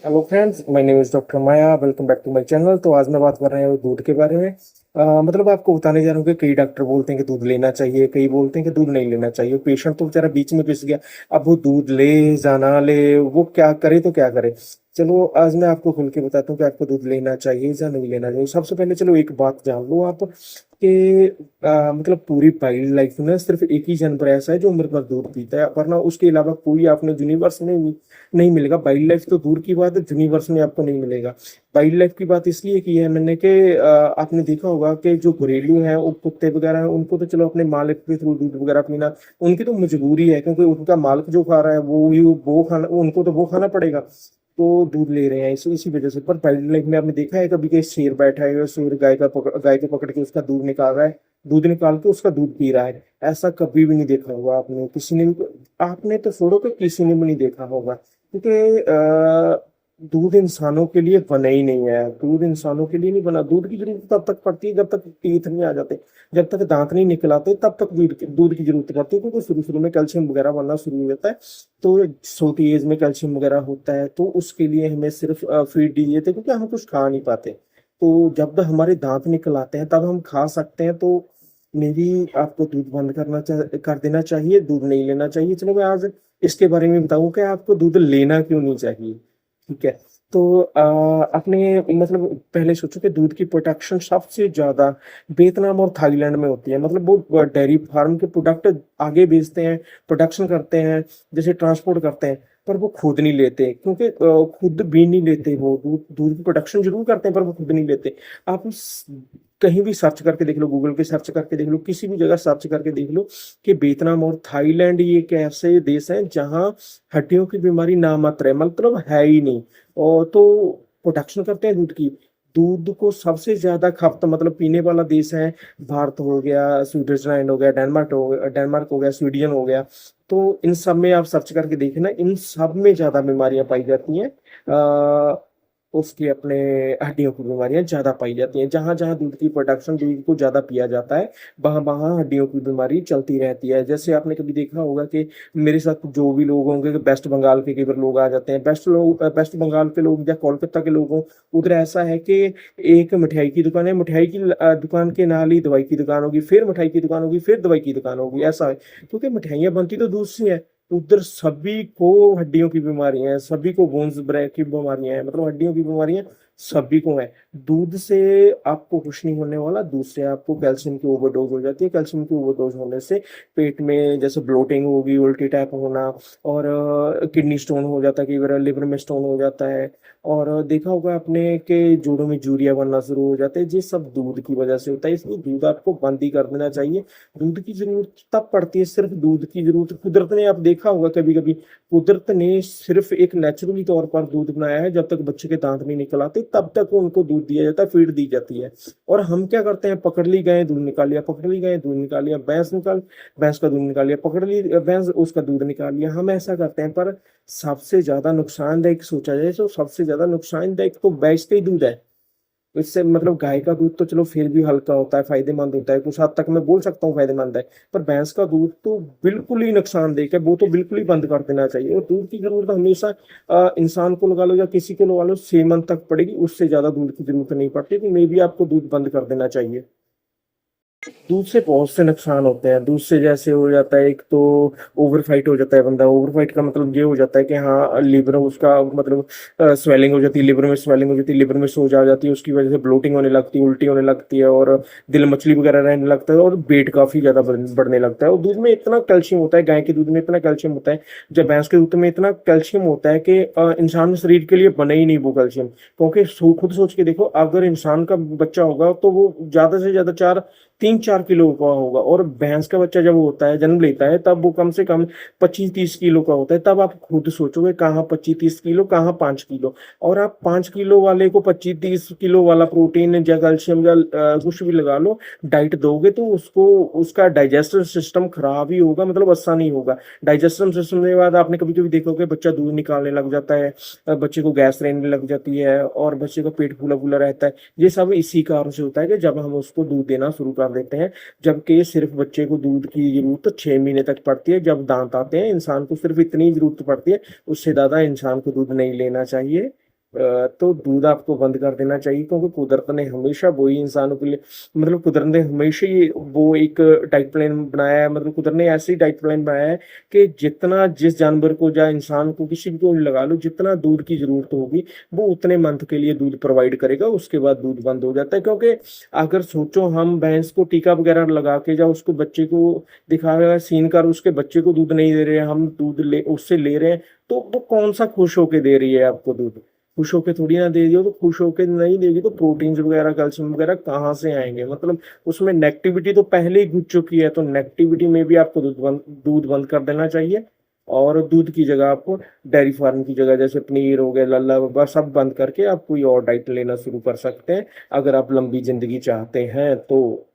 Hello friends, my name is doctor Maya. Welcome back to my channel. तो आज मैं बात कर रहे हैं दूध के बारे में। मतलब आपको बताने जा रहा हूँ कि कई डॉक्टर बोलते हैं कि दूध लेना चाहिए, कई बोलते हैं कि दूध नहीं लेना चाहिए। पेशेंट तो बेचारा बीच में पिस गया। अब वो दूध ले जाना ले, वो क्या करे तो क्या करे। चलो आज मैं आपको खुल के बताता हूँ कि आपको दूध लेना चाहिए या नहीं लेना चाहिए। सबसे पहले चलो एक बात जान लो आप कि मतलब पूरी वाइल्ड लाइफ में सिर्फ एक ही जानवर ऐसा है जो मेरे पास दूध पीता है, वरना उसके अलावा कोई आपने यूनिवर्स में नहीं मिलेगा। वाइल्ड लाइफ तो दूर की बात है, यूनिवर्स में आपको नहीं मिलेगा। वाइल्ड लाइफ की बात इसलिए की है मैंने कि आपने देखा होगा कि जो घरेलू हैं, वो कुत्ते वगैरह हैं, उनको तो चलो अपने मालिक के थ्रू दूध वगैरह पीना उनकी तो मजबूरी है, क्योंकि उनका मालिक जो खा रहा है वो खाना, उनको तो वो खाना पड़ेगा। तो दूध ले रहे हैं इसी वजह से। पर वाइल्ड लाइफ में आपने देखा है कभी कि शेर बैठा है, शेर गाय को पकड़ के उसका दूध निकाल रहा है, दूध निकाल के उसका दूध पी रहा है। ऐसा कभी भी नहीं देखा होगा आपने, किसी ने भी। आपने तो छोड़ो कि किसी ने भी नहीं देखा होगा, क्योंकि दूध इंसानों के लिए बना ही नहीं है। दूध इंसानों के लिए नहीं बना। दूध की जरूरत तब तक पड़ती है जब तक टीथ नहीं आ जाते, जब तक दांत नहीं निकल आते, तब तक दूध की जरूरत पड़ती है, क्योंकि शुरू शुरू में कैल्शियम वगैरह बनना शुरू हो जाता है। तो छोटी एज में कैल्शियम वगैरह होता है, तो उसके लिए हमें सिर्फ फीड दी जाती है, क्योंकि हम कुछ खा नहीं पाते। तो जब तक हमारे दांत निकल आते हैं तब हम खा सकते हैं। तो मेरी आपको दूध बंद कर देना चाहिए, दूध नहीं लेना चाहिए। चलो मैं आज इसके बारे में बताऊं कि आपको दूध लेना क्यों नहीं चाहिए। ठीक है। तो अपने मतलब पहले सोचो कि दूध की प्रोडक्शन सबसे ज्यादा वियतनाम और थाईलैंड में होती है। मतलब वो डेयरी फार्म के प्रोडक्ट आगे बेचते हैं, प्रोडक्शन करते हैं, जैसे ट्रांसपोर्ट करते हैं, पर वो खुद नहीं लेते, क्योंकि खुद भी नहीं लेते। वो दूध दूध की प्रोडक्शन जरूर करते हैं, पर वो खुद नहीं लेते। आप कहीं भी सर्च करके देख लो, गूगल पे सर्च करके देख लो, किसी भी जगह सर्च करके देख लो कि वियतनाम और थाईलैंड ये एक ऐसे देश हैं जहाँ हड्डियों की बीमारी ना मात्र है, मतलब है ही नहीं। और तो प्रोडक्शन करते हैं दूध की। दूध को सबसे ज्यादा खपत मतलब पीने वाला देश है भारत हो गया, स्विट्जरलैंड हो गया, डेनमार्क हो गया, स्वीडन हो गया। तो इन सब में आप सर्च करके देखना, इन सब में ज्यादा बीमारियां पाई जाती हैं। उसकी अपने हड्डियों की बीमारियां ज्यादा पाई जाती हैं। जहां जहां दूध की प्रोडक्शन, दूध को ज्यादा पिया जाता है, वहां वहां हड्डियों की बीमारी चलती रहती है। जैसे आपने कभी देखा होगा कि मेरे साथ जो भी लोग होंगे, वेस्ट बंगाल के कई बार लोग आ जाते हैं, वेस्ट बंगाल के लोग या कोलकाता के लोग हों, उधर ऐसा है कि एक मिठाई की दुकान है, मिठाई की दुकान के नाल ही दवाई की दुकान होगी, फिर मिठाई की दुकान होगी, फिर दवाई की दुकान होगी। ऐसा है क्योंकि मिठाइयाँ बनती तो दूध से है। उधर सभी को हड्डियों की बीमारियां हैं, सभी को बोन्स ब्रेक की बीमारियां हैं, मतलब हड्डियों की बीमारियां सभी को है। दूध से आपको कुछ नहीं होने वाला। दूध से आपको कैल्शियम की ओवरडोज हो जाती है। कैल्शियम की ओवरडोज होने से पेट में जैसे ब्लोटिंग होगी, उल्टी टाइप होना, और किडनी स्टोन हो जाता है, कई बार लिवर में स्टोन हो जाता है। और देखा होगा आपने कि जोड़ों में जूरिया बनना शुरू हो जाता है। ये सब दूध की वजह से होता है, इसलिए दूध आपको बंद ही कर देना चाहिए। दूध की जरूरत तब पड़ती है, सिर्फ दूध की जरूरत कुदरत ने, आप देखा होगा कभी कभी, कुदरत ने सिर्फ एक नेचुरली तौर पर दूध बनाया है। जब तक बच्चे के दांत नहीं निकल आते तब तक उनको दूध दिया जाता है, फीड दी जाती है। और हम क्या करते हैं, पकड़ ली गए दूध निकाल लिया, पकड़ ली गए दूध निकाल लिया, भैंस का दूध निकाल लिया, पकड़ ली भैंस उसका दूध निकाल लिया। हम ऐसा करते हैं, पर सबसे ज्यादा नुकसानदायक सोचा जाए तो सबसे ज्यादा नुकसानदायक तो भैंस का ही दूध है। इससे मतलब गाय का दूध तो चलो फिर भी हल्का होता है, फायदेमंद होता है, कुछ हद तक मैं बोल सकता हूँ फायदेमंद है। पर भैंस का दूध तो बिल्कुल ही नुकसानदेह है, वो तो बिल्कुल ही बंद कर देना चाहिए। और दूध की जरूरत हमेशा इंसान को लगा लो या किसी को लगा लो 6 मंथ तक पड़ेगी, उससे ज्यादा दूध की जरूरत नहीं पड़ती। तो मे भी आपको दूध बंद कर देना चाहिए। दूध से बहुत से नुकसान होते हैं। दूध से जैसे हो जाता है, एक तो ओवर फाइट हो जाता है बंदा। ओवर फाइट का मतलब ये हो जाता है कि हाँ, लिवर उसका मतलब स्वेलिंग हो जाती है, लिवर में स्वेलिंग हो जाती है, लिवर में सोज आ जाती है, उसकी वजह से ब्लोटिंग होने लगती है, उल्टी होने लगती है, और दिल मछली वगैरह रहने लगता है, और वेट काफी ज्यादा बढ़ने लगता है। और दूध में इतना कैल्शियम होता है, गाय के दूध में इतना कैल्शियम होता है, जब भैंस के दूध में इतना कैल्शियम होता है कि इंसान के शरीर के लिए बने ही नहीं वो कैल्शियम। क्योंकि खुद सोच के देखो, अगर इंसान का बच्चा होगा तो वो ज्यादा से ज्यादा 3-4 किलो का होगा, और भैंस का बच्चा जब होता है, जन्म लेता है, तब वो कम से कम 25-30 किलो का होता है। तब आप खुद सोचोगे कहाँ 25-30 किलो, कहाँ 5 किलो। और आप 5 किलो वाले को 25-30 किलो वाला प्रोटीन या कैल्शियम या कुछ भी लगा लो डाइट दोगे, तो उसको उसका डाइजेस्टिव सिस्टम खराब ही होगा, मतलब अच्छा नहीं होगा। डाइजेस्टिव सिस्टम के बाद आपने कभी कभी देखा होगा बच्चा दूध निकालने लग जाता है, बच्चे को गैस रहने लग जाती है, और बच्चे का पेट फूला फूला रहता है। ये सब इसी कारण से होता है कि जब हम उसको दूध देना शुरू कर देते हैं। जबकि सिर्फ बच्चे को दूध की जरूरत 6 महीने तक पड़ती है, जब दांत आते हैं। इंसान को सिर्फ इतनी जरूरत पड़ती है, उससे ज्यादा इंसान को दूध नहीं लेना चाहिए। तो दूध आपको बंद कर देना चाहिए, क्योंकि कुदरत ने हमेशा वो ही इंसानों के लिए, मतलब कुदरत ने हमेशा ही वो एक डाइट प्लान बनाया है, मतलब कुदरत ने ऐसी डाइट प्लान बनाया है कि जितना जिस जानवर को या इंसान को किसी को भी लगा लो, जितना दूध की जरूरत होगी वो उतने मंथ के लिए दूध प्रोवाइड करेगा, उसके बाद दूध बंद हो जाता है। क्योंकि अगर सोचो हम भैंस को टीका वगैरह लगा के या उसको बच्चे को दिखा रहे हैं सीन कर, उसके बच्चे को दूध नहीं दे रहे हैं, हम दूध ले उससे ले रहे हैं, तो वो कौन सा खुश होके दे रही है आपको दूध? खुश होके थोड़ी ना दे रही हो, तो खुश होके नहीं देगी तो प्रोटीन्स वगैरह कैल्शियम वगैरह कहाँ से आएंगे? मतलब उसमें नेगेटिविटी तो पहले ही घुस चुकी है, तो नेगेटिविटी में भी आपको दूध बंद कर देना चाहिए। और दूध की जगह आपको डेयरी फार्म की जगह जैसे पनीर हो गया, लल्ला वब्बा सब बंद करके आप कोई और डाइट लेना शुरू कर सकते हैं, अगर आप लंबी जिंदगी चाहते हैं तो।